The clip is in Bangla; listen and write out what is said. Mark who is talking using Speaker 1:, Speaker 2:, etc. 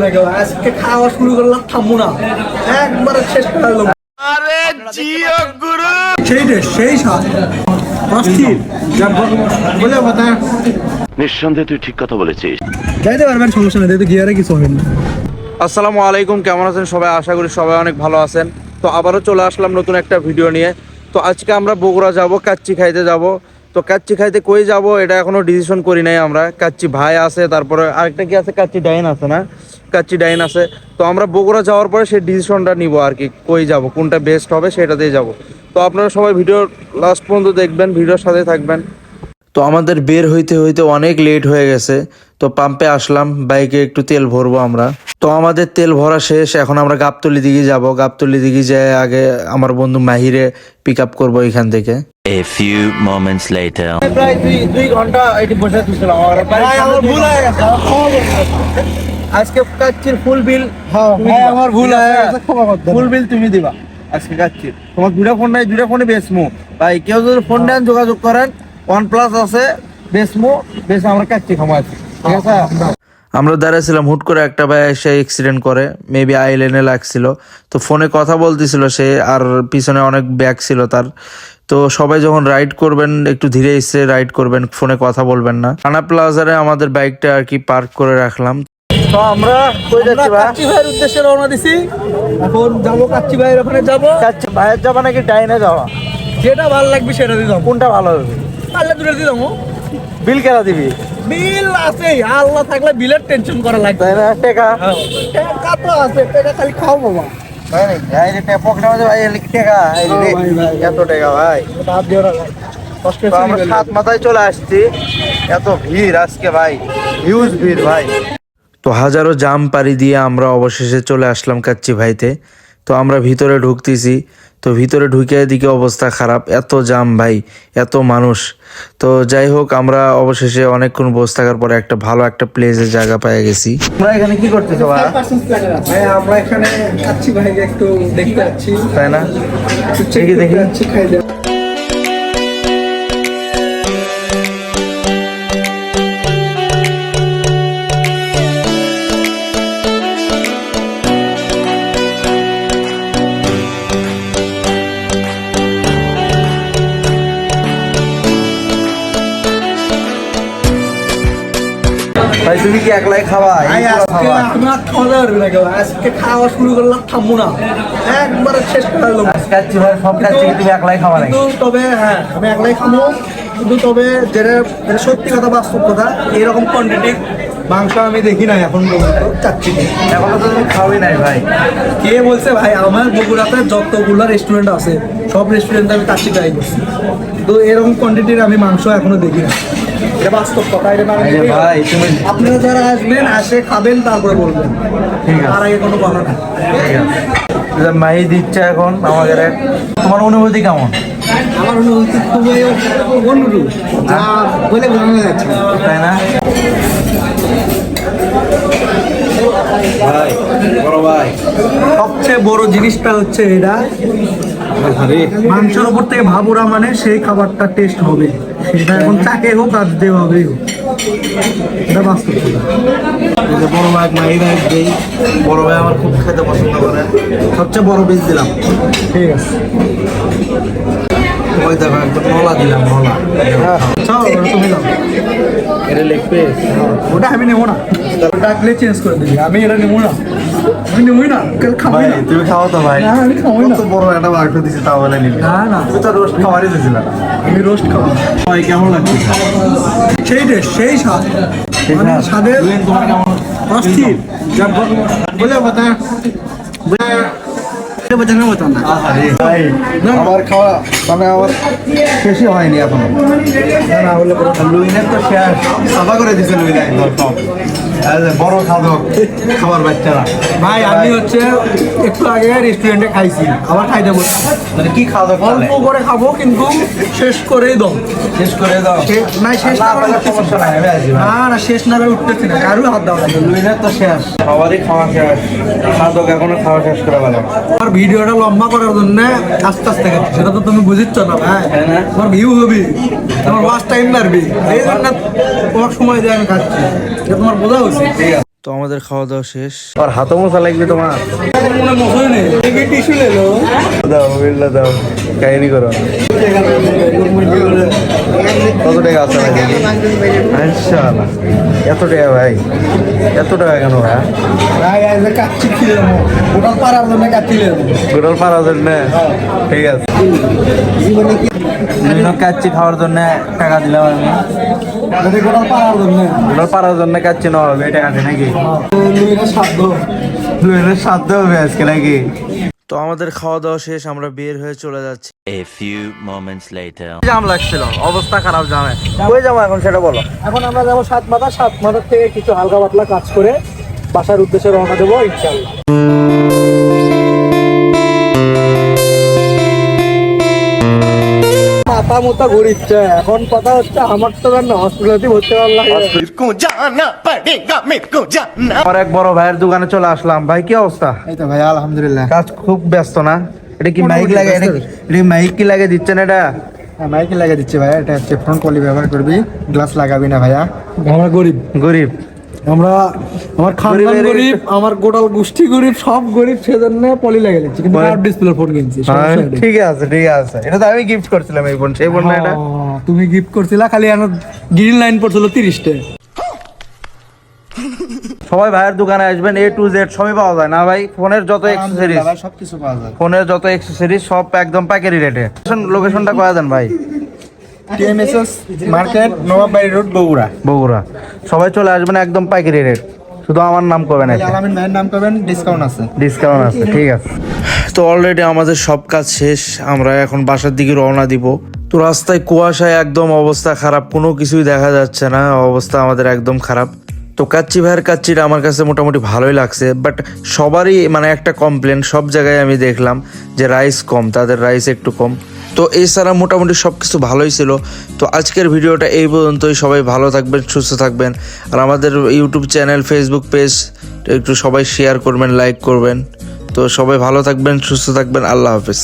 Speaker 1: না কেউ, আজকে খাওয়া শুরু করলাম, থামবো না, একবারে শেষ করে দিলাম। সেই টেস্ট, সেই স্বাদ, অস্থির। বলে কথা
Speaker 2: নিঃসন্দেহে তুই ঠিক কথা বলেছিস।
Speaker 1: যাইতে পারবেন, সমস্যা নেই, তো গিয়ারে কিছু হবে না।
Speaker 3: আসসালামু আলাইকুম, কেমন আছেন সবাই? আশা করি সবাই অনেক ভালো আছেন। তো আবারও চলে আসলাম নতুন একটা ভিডিও নিয়ে। তো আজকে আমরা বগুড়া যাব, কাচ্চি খাইতে যাব। তো কাচ্চি খাইতে কই যাব এটা এখনো ডিসিশন করি নাই আমরা। কাচ্চি ভাই আছে, তারপরে আরেকটা কি আছে, কাচ্চি ডাইন আছে না, কাচ্চি ডাইন আছে। তো আমরা বগুড়া যাওয়ার পরে সেই ডিসিশনটা নিব আর কি, কই যাব, কোনটা বেস্ট হবে সেটাতেই যাব। তো আপনারা সবাই ভিডিও লাস্ট পর্যন্ত দেখবেন, ভিডিওর সাথে থাকবেন। তো আমাদের বের হইতে হইতে অনেক লেট হয়ে গেছে। তো পাম্পে আসলাম, বাইকে একটু তেল ভরবো আমরা। তো আমাদের তেল ভরা শেষ, এখন আমরা গাবতলি দিকে যাব। গাবতলি দিকে যেয়ে আগে আমার বন্ধু মাহিরে পিক আপ করবো এখান থেকে।
Speaker 2: A few moments later.
Speaker 3: প্রায় দুই ঘন্টা এটি বসে তুলছিলাম।
Speaker 1: আমার ভুল হয়ে গেছে,
Speaker 3: আজকে কাচ্চির ফুল বিল
Speaker 1: আমার ভুল হয়ে গেছে, ক্ষমা করতে হবে।
Speaker 3: ফুল বিল তুমি দিবা আজকে কাচ্চির। তোমার দুটা ফোন নাই, দুটা ফোনে বেসমু ভাই। কেউ যদি ফোন দেন যোগাযোগ করেন, OnePlus আছে, বেসমু, বেশ আমরা কাচ্চি খামো আছি, ঠিক আছে? আমরা দাঁড়াইছিলাম, হুট করে একটা ভাই এসে অ্যাক্সিডেন্ট করে, মেবি আইলেনে লাগছিল। তো ফোনে কথা বলতেছিল সে, আর পিছনে অনেক ব্যাগ ছিল তার। তো সবাই যখন রাইড করবেন একটু ধীরে এসে রাইড করবেন, ফোনে কথা বলবেন না। রানা প্লাজারে আমাদের বাইকটা আর কি পার্ক করে রাখলাম। তো আমরা কই যাচ্ছি ভাই?
Speaker 1: কাচ্চি ভাইয়ের উদ্দেশ্যে রওনা দিছি, এখন যাবো কাচ্চি ভাইয়ের ওখানে যাবো।
Speaker 3: কাচ্চি ভাইয়ের যাবা নাকি ডাইনে যাওয়া?
Speaker 1: যেটা ভালো লাগবে সেটা দিয়ে যাবো।
Speaker 3: কোনটা ভালো হবে?
Speaker 1: পারলে দুটো দিয়ে যাবো।
Speaker 3: বিল কেনা দিবি?
Speaker 1: বিল আছে, আল্লাহ থাকলে বিলের টেনশন করা লাগবে
Speaker 3: তাই না? টাকা
Speaker 1: টাকা তো আছে, টাকা খালি খাও বাবা।
Speaker 3: ভাই নাকি এই যে পকেটে মধ্যে ভাই এর টাকা, এই যে
Speaker 1: ভাই, ভাই।
Speaker 3: এত টাকা ভাই।
Speaker 1: হাত দিও না ভাই, কষ্ট
Speaker 3: তো আমরা সাত মাথায় চলে আসছি, এত ভিড় আজকে ভাই, হিউজ ভিড় ভাই। তো হাজারো জাম পাড়ি দিয়ে আমরা অবশেষে চলে আসলাম কাচ্চি ভাইতে। তো আমরা ভিতরে ঢুকতেছি, তো ভিতরে ঢুকে দিকে অবস্থা খারাপ, এত জাম ভাই, এত মানুষ। তো যাই হোক, আমরা অবশেষে অনেকক্ষণ বসে থাকার পরে একটা ভালো একটা প্লেসের জায়গা পেয়ে গেছি। আমরা এখানে কি করতেছো ভাই?
Speaker 1: ভাই আমরা এখানে কাচ্চি ভাইকে একটু দেখতে যাচ্ছি,
Speaker 3: তাই না?
Speaker 1: দেখি দেখি যাচ্ছি, খাই দেব।
Speaker 3: ভাই তুমি কি একলাই খাওয়া?
Speaker 1: ভাই আজকে আমরা খাওয়া দাওয়া করবো না কেউ, আজকে খাওয়া শুরু করলাম, থামবো না, একবারে শেষ করে দিলাম।
Speaker 3: কাচ্চি ভাই সব কাচ্চি কি তুমি একলাই খাওয়া নাকি?
Speaker 1: কিন্তু তবে হ্যাঁ, আমি একলাই খাবো, কিন্তু তবে যেটা সত্যি কথা, বাস্তব কথা, এরকম কোয়ান্টিটি মাংস আমি দেখি না এখন পর্যন্ত চাচ্ছি।
Speaker 3: এখনো তো তুমি খাওয়াই নাই ভাই।
Speaker 1: কে বলছে ভাই? আমার বগুড়াতে যতগুলো রেস্টুরেন্ট আছে সব রেস্টুরেন্টে আমি চাচ্ছি ট্রাই করছি, তো এরকম কোয়ান্টিটির আমি মাংস এখনো দেখি না। এটা বাস্তব কথা, এটা না
Speaker 3: এই যে ভাই তুমি,
Speaker 1: আপনারা যারা আসবেন, আসে খাবেন, তারপরে বলবেন,
Speaker 3: ঠিক আছে,
Speaker 1: তার আগে কোনো কথা না।
Speaker 3: ঠিক আছে। এই যে মাহি দিচ্ছে এখন আমাদের। তোমার অনুভূতি কেমন?
Speaker 1: আমার অনুভূতি খুবই অনুরূপ, যা বলে বোঝানো যাচ্ছে না।
Speaker 3: তাই না ভাই? বড় ভাই,
Speaker 1: সবচেয়ে বড় জিনিসটা হচ্ছে এটা, মাংসের উপর থেকে ভাবুরা মানে সেই খাবারটা টেস্ট হবে, সেটা এখন চাকে হোক আর যেভাবেই হোক, এটা বাস্তব কথা।
Speaker 3: এই যে বড় ভাই মাহি ভাই দেই, বড় ভাই আমার খুব খেতে পছন্দ করে, সবচেয়ে বড় পিস দিলাম।
Speaker 1: ঠিক আছে,
Speaker 3: ওই দেখো একদম নলা দিলাম, নলা।
Speaker 1: চলো তুমি যাও।
Speaker 3: এটা লেগ পিস।
Speaker 1: ওটা আমি নেবো না, ডাকলে চেঞ্জ করে দিবি, আমি এটা নেবো না, আমি নেবই না, খাবো
Speaker 3: ভাই
Speaker 1: না।
Speaker 3: তুমি খাও তো ভাই,
Speaker 1: না, আমি খাবোই না।
Speaker 3: কত বড় একটা মাংস দিছি তাও বলে নিবি?
Speaker 1: না না,
Speaker 3: তুমি তো রোস্ট খাওয়ারই দিছিল না।
Speaker 1: আমি রোস্ট খাবো।
Speaker 3: ভাই কেমন লাগছে?
Speaker 1: সেই টেস্ট, সেই স্বাদ, মানে স্বাদের
Speaker 3: তোমার কেমন?
Speaker 1: অস্থির। বলে কথা বোঝানোর মতো না।
Speaker 3: ভাই আমার খাওয়া মানে আমার শেষই হয়নি এখনো।
Speaker 1: না হলে
Speaker 3: লুইনের তো শেষ, সাদা করে দিছে লুইন একদম সব। এই যে বড় খাদক খাবার বাচ্চারা।
Speaker 1: ভাই আমি হচ্ছে একটু আগে রেস্টুরেন্টে খাইছি, আবার খাইতে বলছি,
Speaker 3: মানে কি খাদক?
Speaker 1: অল্প করে খাবো কিন্তু শেষ করেই দাও।
Speaker 3: শেষ করে দাও।
Speaker 1: না শেষ
Speaker 3: না
Speaker 1: না করে
Speaker 3: পেলে
Speaker 1: উঠতেছি
Speaker 3: সমস্যা নাই, আমি আসি ভাই।
Speaker 1: না, না শেষ না করে উঠতেছি না, কারো হাত দাও না।
Speaker 3: লুইনের তো শেষ, সবারই খাওয়া শেষ, খাদক এখনো খাওয়া শেষ করে ভালো।
Speaker 1: আমার ভিডিওটা লম্বা করার জন্য আস্তে আস্তে খাচ্ছি, সেটা তো তুমি বুঝিচ্ছ না ভাই। তোমার ভিউ হবে, তোমার ওয়াচ টাইম বাড়বে, এই জন্য তোমার সময় দিয়ে আমি খাচ্ছি, এটা তোমার বোঝা উচিত।
Speaker 3: ঠিক আছে। তো আমাদের খাওয়া দাওয়া শেষ। আর হাতও মশা লাগবে তোমার?
Speaker 1: মনে মশাই নেই টিস্যু লেলো
Speaker 3: দাও বিল্লা দাও, কাহিনী করো। কত টাকা আছে ভাই দেখি? ইনশাআল্লাহ। এত টাকা ভাই? এত টাকা কেন ভাই?
Speaker 1: ভাই আজ কাচ্চি খিলে দেবো গোটাল পাড়ার জন্য কাচ্চি লেবো
Speaker 3: গোটাল পাড়ার জন্য? ঠিক আছে, কাচ্চি খাওয়ার জন্য টাকা দিলাম আমি।
Speaker 1: গোটাল পাড়ার জন্য
Speaker 3: গোটাল পাড়ার জন্য কাচ্চি নেওয়া হবে, এই টাকাতে নাকি?
Speaker 1: লুইনের সাধ্য
Speaker 3: লুইনের সাধ্য হবে আজকে নাকি? তো আমাদের খাওয়া দাওয়া শেষ, আমরা বের হয়ে চলে যাচ্ছি।
Speaker 2: A few moments later.
Speaker 3: জাম লাগছিল, অবস্থা খারাপ জামে। কই যাবো এখন সেটা বলো।
Speaker 1: এখন আমরা যাবো সাত মাথার থেকে কিছু হালকা পাতলা কাজ করে বাসার উদ্দেশ্যে রওনা দেবো ইনশাআল্লাহ। মাথা মোতা ঘুরিচ্ছে এখন, কথা হচ্ছে আমার তো হসপিটালে ভর্তি হওয়ার লাগে।
Speaker 3: আমার এক বড় ভাইয়ের দোকানে চলে আসলাম। ভাই কি অবস্থা?
Speaker 1: এই তো ভাই আলহামদুলিল্লাহ।
Speaker 3: কাজ খুব ব্যস্ত না? এটা কি মাইক লাগে? এটা মাইক কি লাগে দিচ্ছেন? এটা
Speaker 1: মাইকে লাগিয়ে দিচ্ছে ভাইয়া, এটা হচ্ছে ফ্রন্ট পলি ব্যবহার করবি, গ্লাস লাগাবি না ভাইয়া। আমরা গরিব
Speaker 3: গরিব,
Speaker 1: আমার খানদান গরিব, আমার গোটাল গোষ্ঠী গরিব, সব গরিব, সেজন্য পলি লাগিয়ে দিচ্ছি, কিন্তু কার্ভ ডিসপ্লে ফোন কিনছি।
Speaker 3: ঠিক আছে ঠিক আছে, এটা তো আমি গিফট করছিলাম এই ফোন, সেই ফোন না এটা?
Speaker 1: তুমি গিফট করছিলা, খালি এখন গ্রিন লাইন পড়ছিল 30
Speaker 3: সবাই ভাইয়ের দোকানে আসবেন, A to Z সবই পাওয়া যায় না ভাই? ফোনের যত অ্যাকসেসরিজ,
Speaker 1: সবকিছু পাওয়া যায়।
Speaker 3: ফোনের যত অ্যাকসেসরিজ সব একদম পাইকারি রেটে। লোকেশনটা কয়া দেন ভাই।
Speaker 1: TMSS market, Nawabbari road, Bogura.
Speaker 3: Bogura. সবাই চলে আসবেন, একদম পাইকারি রেট। শুধু আমার নাম করবেন,
Speaker 1: আলামিন ভাইয়ের নাম করবেন, ডিসকাউন্ট আছে।
Speaker 3: ডিসকাউন্ট আছে, ঠিক আছে। তো অলরেডি আমাদের সব কাজ শেষ, আমরা এখন বাসার দিকে রওনা দিব। তো রাস্তায় কুয়াশায় একদম অবস্থা খারাপ, কোনো কিছুই দেখা যাচ্ছে না, অবস্থা আমাদের একদম খারাপ। তো কাচ্চি ভাইয়ের কাচ্চিটা আমার কাছে মোটামুটি ভালোই লাগছে, বাট সবারই মানে একটা কমপ্লেন, সব জায়গায় আমি দেখলাম যে রাইস কম, তাদের রাইস একটু কম। তো এছাড়া মোটামুটি সব কিছু ভালোই ছিল। তো আজকের ভিডিওটা এই পর্যন্তই। সবাই ভালো থাকবেন, সুস্থ থাকবেন, আর আমাদের ইউটিউব চ্যানেল, ফেসবুক পেজ একটু সবাই শেয়ার করবেন, লাইক করবেন। তো সবাই ভালো থাকবেন, সুস্থ থাকবেন, আল্লাহ হাফেজ।